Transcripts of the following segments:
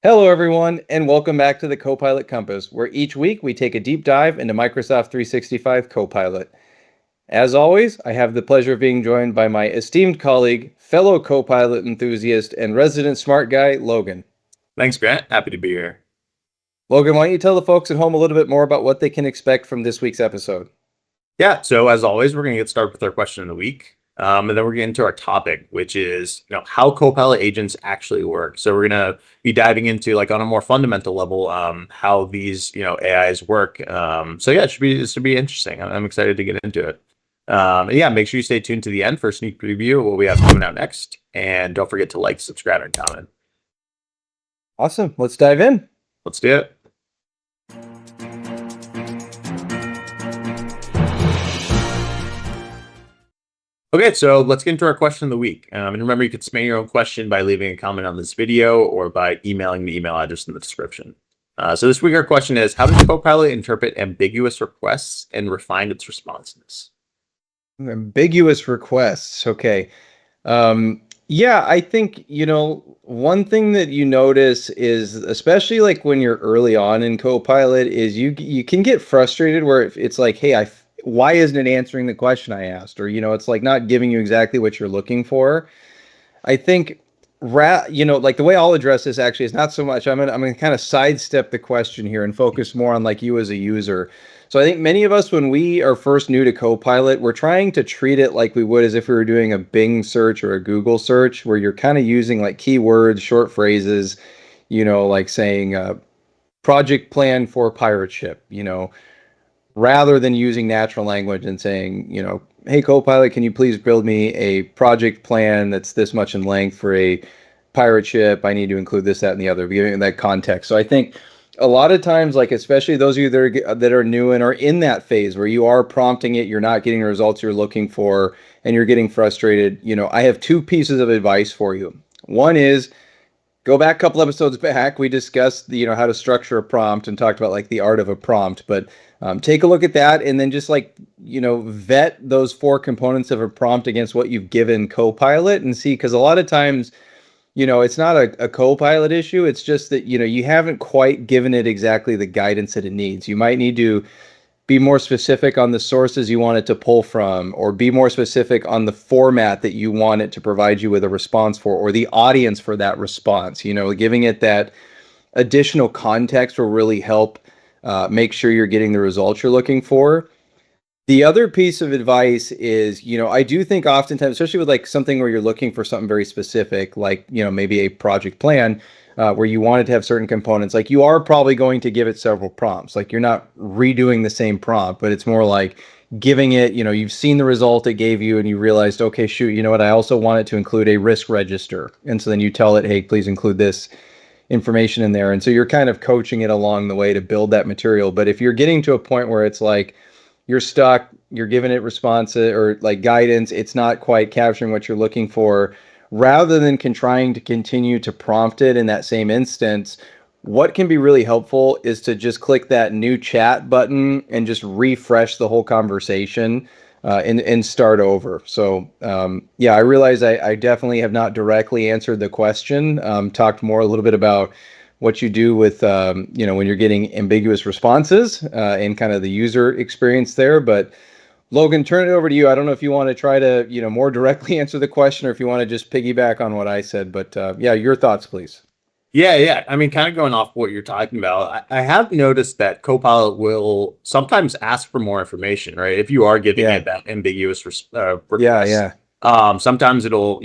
Hello, everyone, and welcome back to the Copilot Compass, where each week we take a deep dive into Microsoft 365 Copilot. As always, I have the pleasure of being joined by my esteemed colleague, fellow Copilot enthusiast, and resident smart guy, Logan. Thanks, Grant. Happy to be here. Logan, why don't you tell the folks at home a little bit more about what they can expect from this week's episode? Yeah, so as always, we're going to get started with our question of the week. And then we're getting into our topic, which is, how Copilot agents actually work. So we're going to be diving into, like, on a more fundamental level, how these, AIs work. So yeah, this should be interesting. I'm excited to get into it. And yeah, make sure you stay tuned to the end for a sneak preview of what we have coming out next. And don't forget to like, subscribe, and comment. Awesome. Let's dive in. Let's do it. Okay, so let's get into our question of the week. And remember, you can submit your own question by leaving a comment on this video or by emailing the email address in the description. So this week, our question is, how does Copilot interpret ambiguous requests and refine its responsiveness? Ambiguous requests. Okay. Yeah, I think, one thing that you notice is, especially like when you're early on in Copilot, is you can get frustrated where it's like, hey, why isn't it answering the question I asked? Or, it's like not giving you exactly what you're looking for. I think, like the way I'll address this actually is not so much, I'm gonna kind of sidestep the question here and focus more on like you as a user. So I think many of us, when we are first new to Copilot, we're trying to treat it like we would as if we were doing a Bing search or a Google search, where you're kind of using like keywords, short phrases, like saying project plan for pirate ship, rather than using natural language and saying, hey, Copilot, can you please build me a project plan that's this much in length for a pirate ship? I need to include this, that, and the other, giving that context. So I think a lot of times, like especially those of you that are new and are in that phase where you are prompting it, you're not getting the results you're looking for, and you're getting frustrated. I have two pieces of advice for you. One is, go back a couple episodes back. We discussed how to structure a prompt and talked about like the art of a prompt. But take a look at that and then just like vet those four components of a prompt against what you've given Copilot and see, because a lot of times it's not a Copilot issue. It's just that you haven't quite given it exactly the guidance that it needs. You might need to be more specific on the sources you want it to pull from, or be more specific on the format that you want it to provide you with a response for, or the audience for that response. Giving it that additional context will really help make sure you're getting the results you're looking for. The other piece of advice is, I do think oftentimes, especially with like something where you're looking for something very specific, like, maybe a project plan, where you wanted to have certain components, like you are probably going to give it several prompts. Like you're not redoing the same prompt, but it's more like giving it, you've seen the result it gave you and you realized, okay, shoot, you know what? I also want it to include a risk register. And so then you tell it, hey, please include this information in there. And so you're kind of coaching it along the way to build that material. But if you're getting to a point where it's like, you're stuck, you're giving it response or like guidance, it's not quite capturing what you're looking for, rather than trying to continue to prompt it in that same instance, what can be really helpful is to just click that new chat button and just refresh the whole conversation and start over. So yeah, I realize I definitely have not directly answered the question. Talked more a little bit about what you do with when you're getting ambiguous responses and kind of the user experience there. But Logan, turn it over to you. I don't know if you want to try to more directly answer the question, or if you want to just piggyback on what I said. But yeah, your thoughts, please. Yeah. I mean, kind of going off what you're talking about, I have noticed that Copilot will sometimes ask for more information, right? If you are giving Yeah, it that ambiguous yeah, request, yeah. sometimes it'll,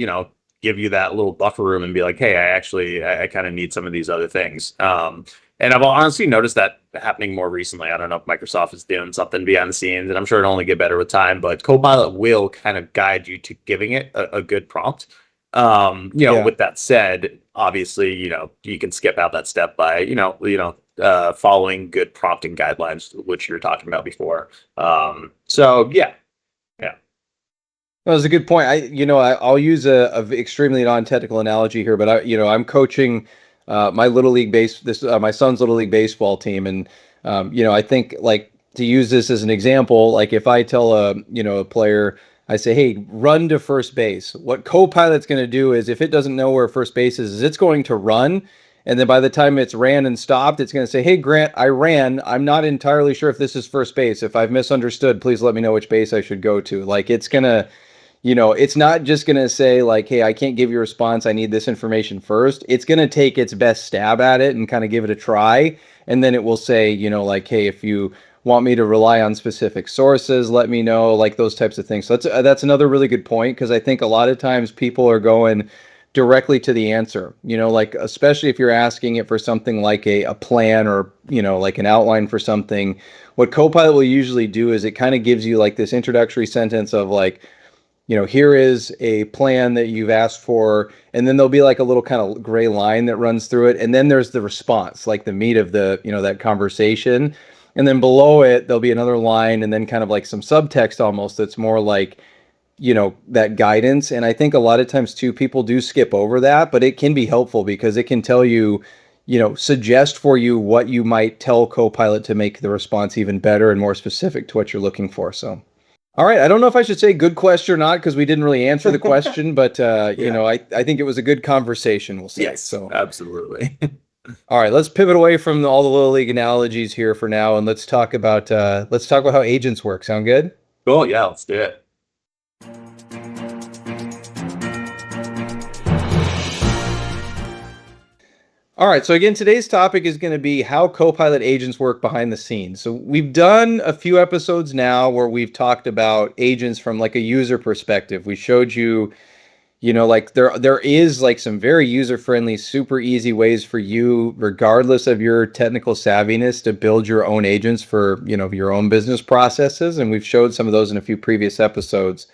give you that little buffer room and be like, hey, I kind of need some of these other things. And I've honestly noticed that happening more recently. I don't know if Microsoft is doing something behind the scenes, and I'm sure it'll only get better with time, but Copilot will kind of guide you to giving it a good prompt. Yeah. With that said, obviously, you can skip out that step by, following good prompting guidelines, which you're talking about before. So yeah. That was a good point. I'll use a extremely non-technical analogy here, but I'm coaching my little league my son's little league baseball team, and I think like to use this as an example, like if I tell a player, I say, hey, run to first base. What Copilot's going to do is, if it doesn't know where first base is it's going to run And then by the time it's ran and stopped, it's going to say, hey, Grant, I ran. I'm not entirely sure if this is first base. If I've misunderstood, please let me know which base I should go to. Like it's going to, it's not just going to say like, hey, I can't give you a response. I need this information first. It's going to take its best stab at it and kind of give it a try. And then it will say, like, hey, if you want me to rely on specific sources, let me know, like those types of things. So that's another really good point, because I think a lot of times people are going directly to the answer, like especially if you're asking it for something like a plan or, like an outline for something. What Copilot will usually do is it kind of gives you like this introductory sentence of like, here is a plan that you've asked for, and then there'll be like a little kind of gray line that runs through it, and then there's the response, like the meat of the, that conversation, and then below it there'll be another line, and then kind of like some subtext almost that's more like, that guidance. And I think a lot of times too, people do skip over that, but it can be helpful because it can tell you, suggest for you what you might tell Copilot to make the response even better and more specific to what you're looking for. So, all right. I don't know if I should say good question or not, because we didn't really answer the question, but I think it was a good conversation, we'll say. Yes, so absolutely. all right, let's pivot away from all the Little League analogies here for now, and let's talk about how agents work. Sound good? Cool. Yeah, let's do it. All right, so again, today's topic is going to be how Copilot agents work behind the scenes. So we've done a few episodes now where we've talked about agents from like a user perspective. We showed you, like there is like some very user-friendly, super easy ways for you, regardless of your technical savviness, to build your own agents for, your own business processes. And we've showed some of those in a few previous episodes.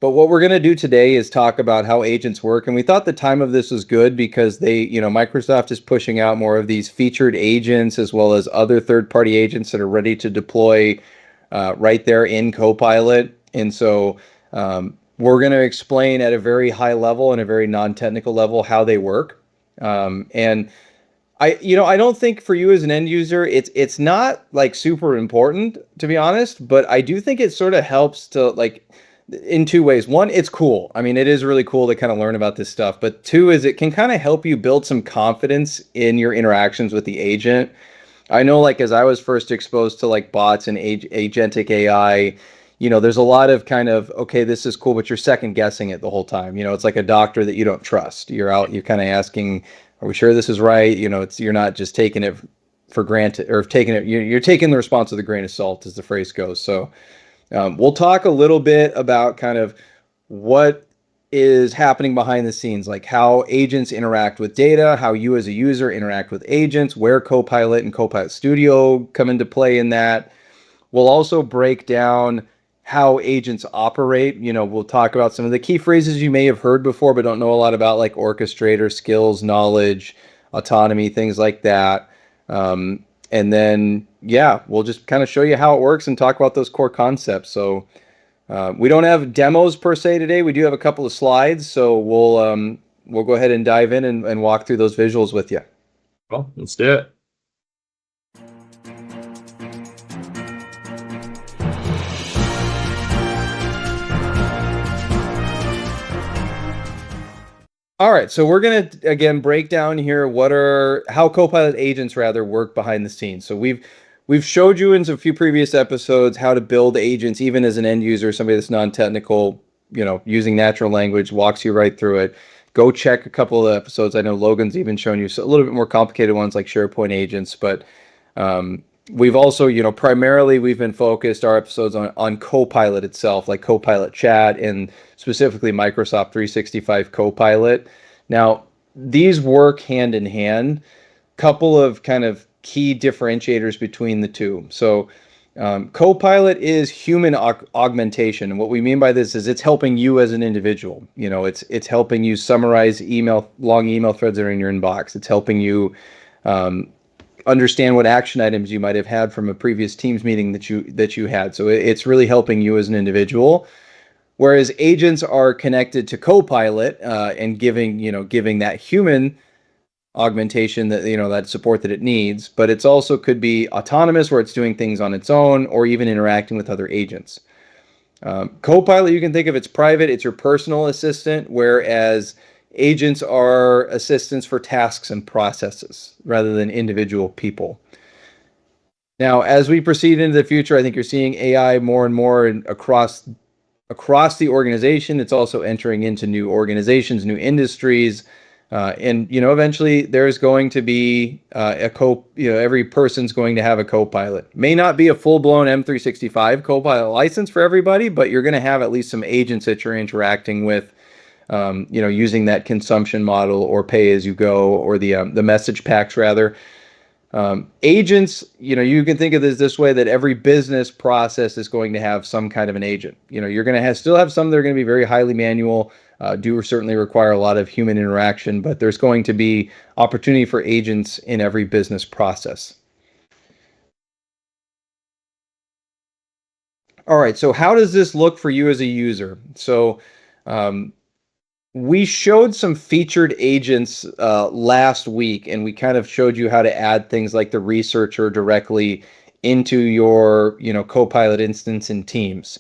But what we're going to do today is talk about how agents work. And we thought the time of this was good because Microsoft is pushing out more of these featured agents, as well as other third-party agents that are ready to deploy right there in Copilot. And so we're going to explain at a very high level and a very non-technical level how they work. And I don't think for you as an end user, it's not like super important, to be honest, but I do think it sort of helps to like, in two ways. One, it's cool. I mean, it is really cool to kind of learn about this stuff. But two is it can kind of help you build some confidence in your interactions with the agent. I know, like, as I was first exposed to like bots and agentic AI, there's a lot of kind of, okay, this is cool, but you're second guessing it the whole time. It's like a doctor that you don't trust. You're kind of asking, are we sure this is right? You're not just taking it for granted, or taking it, you're taking the response with a grain of salt, as the phrase goes. So we'll talk a little bit about kind of what is happening behind the scenes, like how agents interact with data, how you as a user interact with agents, where Copilot and Copilot Studio come into play in that. We'll also break down how agents operate. We'll talk about some of the key phrases you may have heard before but don't know a lot about, like orchestrator, skills, knowledge, autonomy, things like that. And then, we'll just kind of show you how it works and talk about those core concepts. So we don't have demos per se today. We do have a couple of slides. So we'll go ahead and dive in and walk through those visuals with you. Well, let's do it. All right, so we're going to, again, break down here how Copilot agents rather work behind the scenes. So we've showed you in a few previous episodes how to build agents, even as an end user, somebody that's non-technical, using natural language, walks you right through it. Go check a couple of episodes. I know Logan's even shown you a little bit more complicated ones like SharePoint agents, but we've also, primarily we've been focused our episodes on Copilot itself, like Copilot Chat and specifically Microsoft 365 Copilot. Now, these work hand in hand. Couple of kind of key differentiators between the two. So Copilot is human augmentation. And what we mean by this is it's helping you as an individual. It's helping you summarize long email threads that are in your inbox. It's helping you understand what action items you might have had from a previous Teams meeting that you had. So it's really helping you as an individual. Whereas agents are connected to Copilot and giving that human augmentation that support that it needs, but it's also could be autonomous where it's doing things on its own or even interacting with other agents. Copilot, you can think of it's private, it's your personal assistant, whereas Agents are assistants for tasks and processes rather than individual people. Now, as we proceed into the future, I think you're seeing AI more and more across the organization. It's also entering into new organizations, new industries, and eventually there's going to be every person's going to have a Copilot. May not be a full-blown M365 Copilot license for everybody, but you're going to have at least some agents that you're interacting with, using that consumption model or pay as you go, or the message packs rather. Agents, you can think of this way, that every business process is going to have some kind of an agent. You're going to still have some that are going to be very highly manual, do certainly require a lot of human interaction, but there's going to be opportunity for agents in every business process. All right, so how does this look for you as a user? So we showed some featured agents last week, and we kind of showed you how to add things like the researcher directly into your Copilot instance in Teams.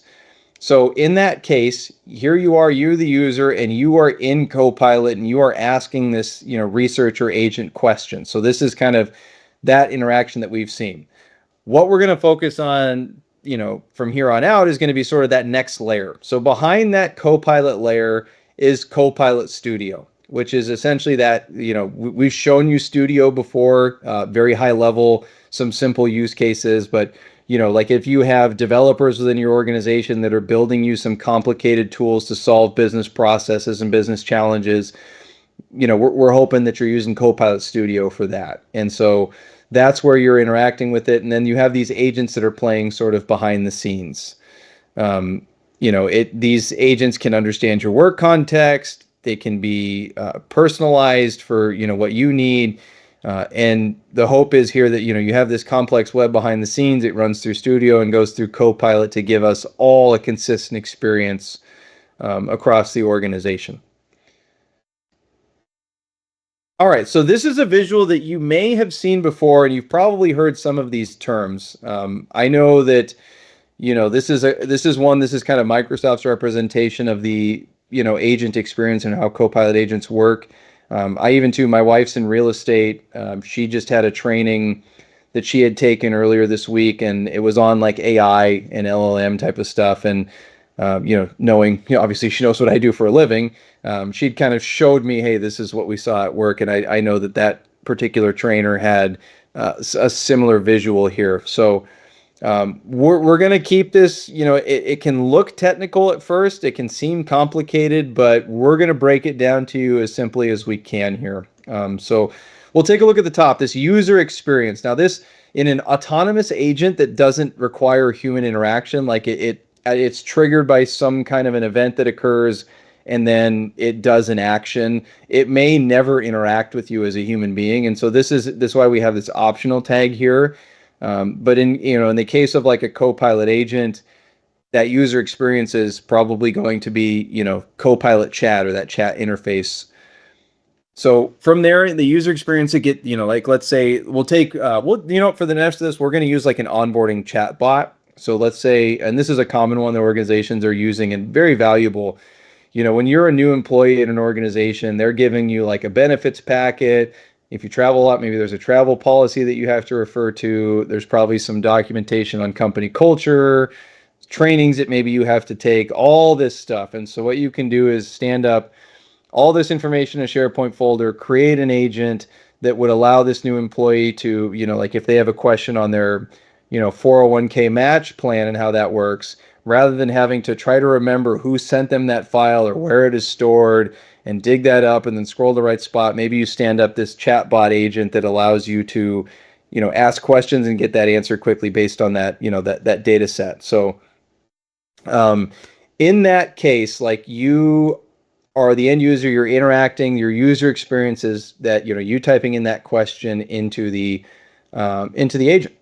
So in that case, here you are, you're the user, and you are in Copilot, and you are asking this researcher agent question. So this is kind of that interaction that we've seen. What we're going to focus on from here on out is going to be sort of that next layer. So behind that Copilot layer is Copilot Studio, which is essentially that, we've shown you Studio before, very high level, some simple use cases, but like if you have developers within your organization that are building you some complicated tools to solve business processes and business challenges, we're hoping that you're using Copilot Studio for that. And so that's where you're interacting with it. And then you have these agents that are playing sort of behind the scenes. These agents can understand your work context. They can be personalized for what you need. And the hope is here that you have this complex web behind the scenes. It runs through Studio and goes through Copilot to give us all a consistent experience across the organization. All right, so this is a visual that you may have seen before, and you've probably heard some of these terms. I know that this is kind of Microsoft's representation of the agent experience and how Copilot agents work. My wife's in real estate. She just had a training that she had taken earlier this week, and it was on like AI and LLM type of stuff. And knowing, obviously she knows what I do for a living. She'd kind of showed me, hey, this is what we saw at work, and I know that particular trainer had a similar visual here. So we're going to keep this, it can look technical at first, it can seem complicated, but we're going to break it down to you as simply as we can here. So we'll take a look at the top, this user experience. Now this, in an autonomous agent that doesn't require human interaction, like it's triggered by some kind of an event that occurs, and then it does an action. It may never interact with you as a human being, and so this is why we have this optional tag here. But in the case of like a Copilot agent, that user experience is probably going to be Copilot chat, or that chat interface. So from there, the user experience to get like, let's say we'll take for the next of this, we're going to use like an onboarding chat bot. So let's say, and this is a common one that organizations are using and very valuable. When you're a new employee in an organization, they're giving you like a benefits packet. If you travel a lot, maybe there's a travel policy that you have to refer to. There's probably some documentation on company culture, trainings that maybe you have to take, all this stuff. And so what you can do is stand up all this information in a SharePoint folder, create an agent that would allow this new employee to, like if they have a question on their 401k match plan and how that works, rather than having to try to remember who sent them that file or where it is stored and dig that up and then scroll to the right spot, maybe you stand up this chatbot agent that allows you to, ask questions and get that answer quickly based on that, that data set. So in that case, like you are the end user, you're interacting, your user experiences that, you typing in that question into the agent.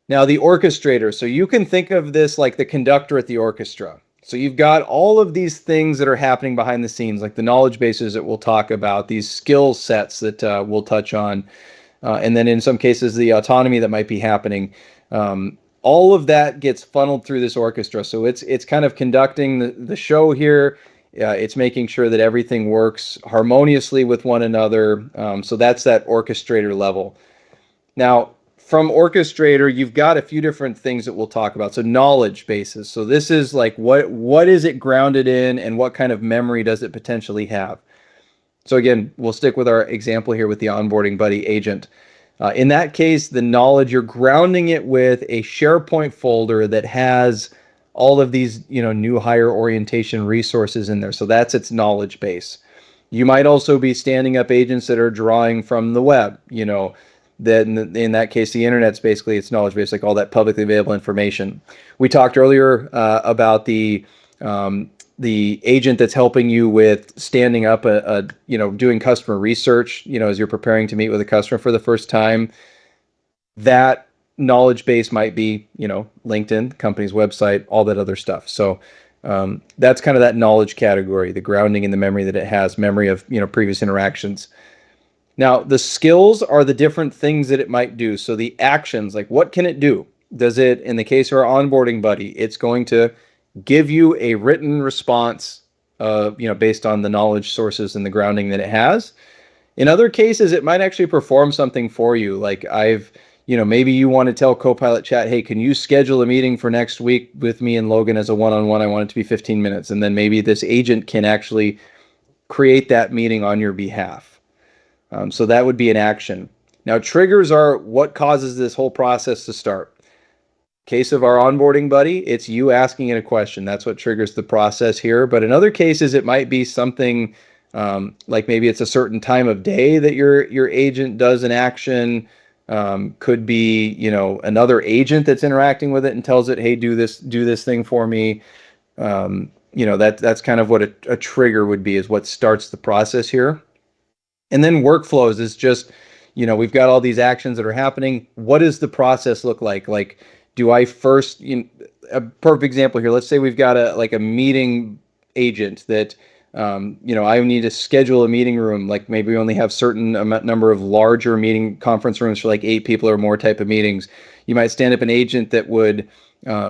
Now the orchestrator, so you can think of this like the conductor at the orchestra. So you've got all of these things that are happening behind the scenes, like the knowledge bases that we'll talk about, these skill sets that we'll touch on, and then in some cases the autonomy that might be happening. All of that gets funneled through this orchestra. So it's kind of conducting the show here. It's making sure that everything works harmoniously with one another. So that's that orchestrator level. Now, from orchestrator, you've got a few different things that we'll talk about. So knowledge bases. So this is like what is it grounded in, and what kind of memory does it potentially have? So again, we'll stick with our example here with the onboarding buddy agent. In that case, the knowledge, you're grounding it with a SharePoint folder that has all of these, new hire orientation resources in there. So that's its knowledge base. You might also be standing up agents that are drawing from the web, that in that case, the internet's basically its knowledge base, like all that publicly available information. We talked earlier about the agent that's helping you with standing up doing customer research, as you're preparing to meet with a customer for the first time. That knowledge base might be, LinkedIn, company's website, all that other stuff. So that's kind of that knowledge category, the grounding in the memory that it has, memory of, previous interactions. Now, the skills are the different things that it might do. So the actions, like what can it do? Does it, in the case of our onboarding buddy, it's going to give you a written response, based on the knowledge sources and the grounding that it has. In other cases, it might actually perform something for you. Like maybe you want to tell Copilot Chat, hey, can you schedule a meeting for next week with me and Logan as a one-on-one? I want it to be 15 minutes. And then maybe this agent can actually create that meeting on your behalf. So that would be an action. Now, triggers are what causes this whole process to start. Case of our onboarding buddy, it's you asking it a question. That's what triggers the process here. But in other cases, it might be something like maybe it's a certain time of day that your agent does an action. Could be, another agent that's interacting with it and tells it, hey, do this thing for me. That's kind of what a trigger would be, is what starts the process here. And then workflows is just, we've got all these actions that are happening. What does the process look like? Like, do I first, a perfect example here, let's say we've got a meeting agent that, I need to schedule a meeting room. Like maybe we only have certain number of larger meeting conference rooms for like 8 people or more type of meetings. You might stand up an agent that would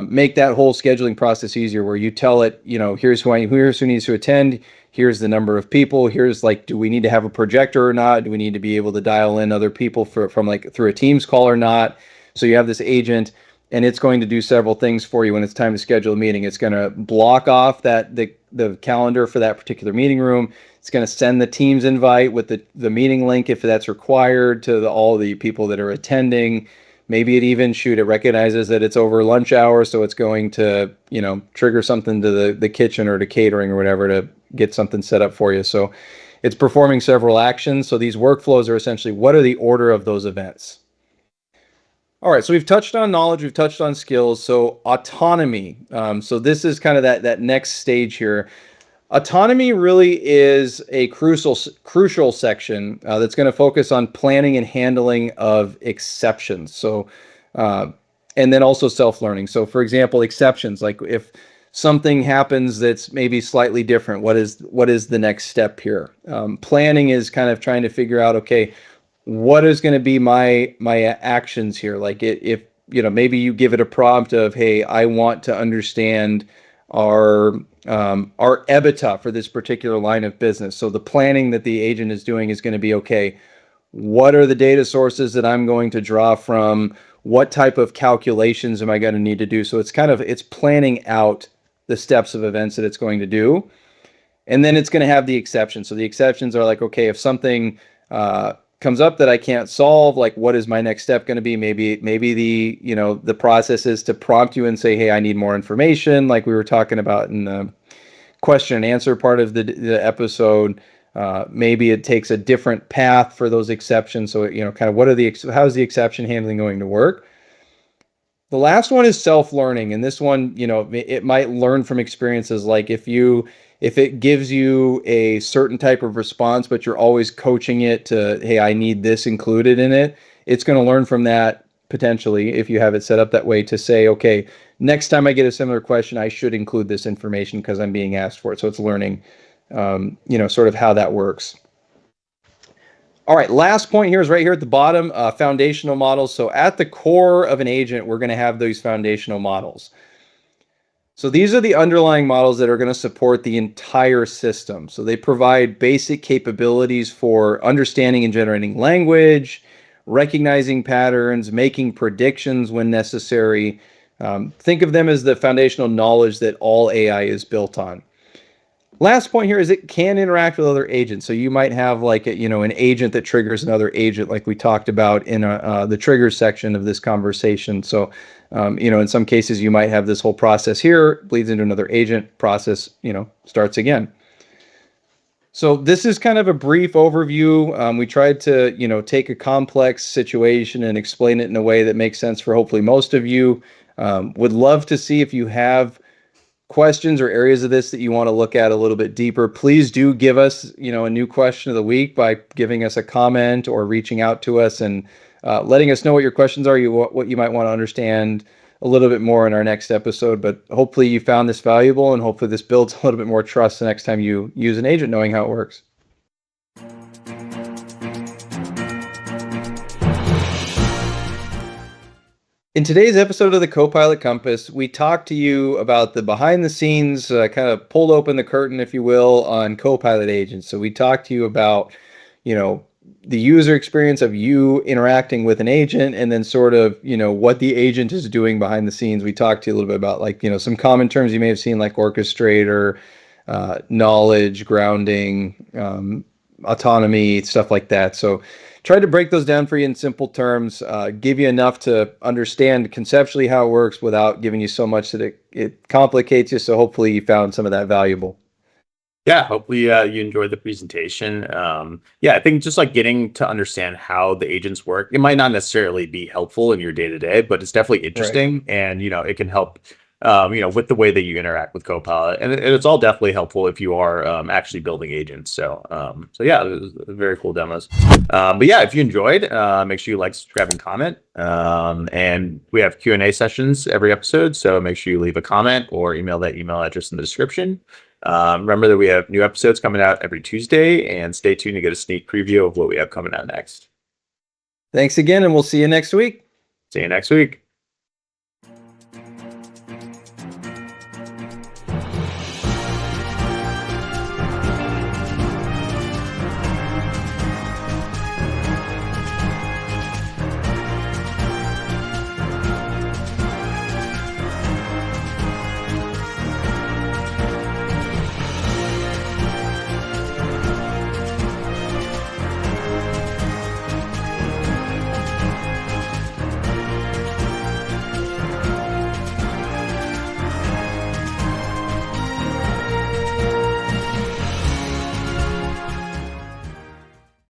make that whole scheduling process easier, where you tell it, here's who needs to attend. Here's the number of people. Here's do we need to have a projector or not? Do we need to be able to dial in other people from through a Teams call or not? So you have this agent, and it's going to do several things for you when it's time to schedule a meeting. It's going to block off the calendar for that particular meeting room. It's going to send the Teams invite with the meeting link if that's required to all the people that are attending. Maybe it even it recognizes that it's over lunch hour, so it's going to trigger something to the kitchen or to catering or whatever to get something set up for you. So it's performing several actions. So these workflows are essentially, what are the order of those events? All right, so we've touched on knowledge, we've touched on skills. So autonomy. So this is kind of that next stage here. Autonomy really is a crucial section that's going to focus on planning and handling of exceptions. So, and then also self-learning. So, for example, exceptions, like if something happens that's maybe slightly different, what is the next step here? Planning is kind of trying to figure out, okay, what is going to be my actions here? Like if maybe you give it a prompt of, hey, I want to understand our EBITDA for this particular line of business. So the planning that the agent is doing is going to be, okay, what are the data sources that I'm going to draw from? What type of calculations am I going to need to do? So it's planning out the steps of events that it's going to do. And then it's going to have the exceptions. So the exceptions are like, okay, if something comes up that I can't solve, like what is my next step going to be? Maybe the process is to prompt you and say, hey, I need more information, like we were talking about in the question and answer part of the episode. Maybe it takes a different path for those exceptions. So kind of how's the exception handling going to work? The last one is self-learning, and this one, it might learn from experiences. Like if it gives you a certain type of response, but you're always coaching it to, hey, I need this included in it, it's going to learn from that potentially, if you have it set up that way, to say, okay, next time I get a similar question, I should include this information because I'm being asked for it. So it's learning, sort of how that works. All right, last point here is right here at the bottom, foundational models. So at the core of an agent, we're going to have these foundational models. So these are the underlying models that are going to support the entire system. So they provide basic capabilities for understanding and generating language, recognizing patterns, making predictions when necessary. Think of them as the foundational knowledge that all AI is built on. Last point here is it can interact with other agents. So you might have like an agent that triggers another agent, like we talked about in the triggers section of this conversation. So in some cases you might have this whole process here bleeds into another agent process, starts again. So this is kind of a brief overview. We tried to take a complex situation and explain it in a way that makes sense for hopefully most of you. Would love to see if you have questions or areas of this that you want to look at a little bit deeper. Please do give us a new question of the week by giving us a comment or reaching out to us and letting us know what your questions are, what you might want to understand a little bit more in our next episode. But hopefully you found this valuable, and hopefully this builds a little bit more trust the next time you use an agent, knowing how it works. In today's episode of the Copilot Compass, we talked to you about the behind the scenes, kind of pulled open the curtain, if you will, on Copilot agents. So we talked to you about, the user experience of you interacting with an agent, and then sort of, what the agent is doing behind the scenes. We talked to you a little bit about some common terms you may have seen, like orchestrator, knowledge, grounding, autonomy, stuff like that. So tried to break those down for you in simple terms, give you enough to understand conceptually how it works without giving you so much that it complicates you. So hopefully you found some of that valuable. Yeah, hopefully you enjoyed the presentation. I think just like getting to understand how the agents work, it might not necessarily be helpful in your day to day, but it's definitely interesting, and it can help with the way that you interact with Copilot, and it's all definitely helpful if you are actually building agents. So yeah, it was very cool demos. But yeah, if you enjoyed, make sure you like, subscribe, and comment. And we have Q&A sessions every episode, so make sure you leave a comment or email that email address in the description. Remember that we have new episodes coming out every Tuesday, and stay tuned to get a sneak preview of what we have coming out next. Thanks again, and we'll see you next week. See you next week.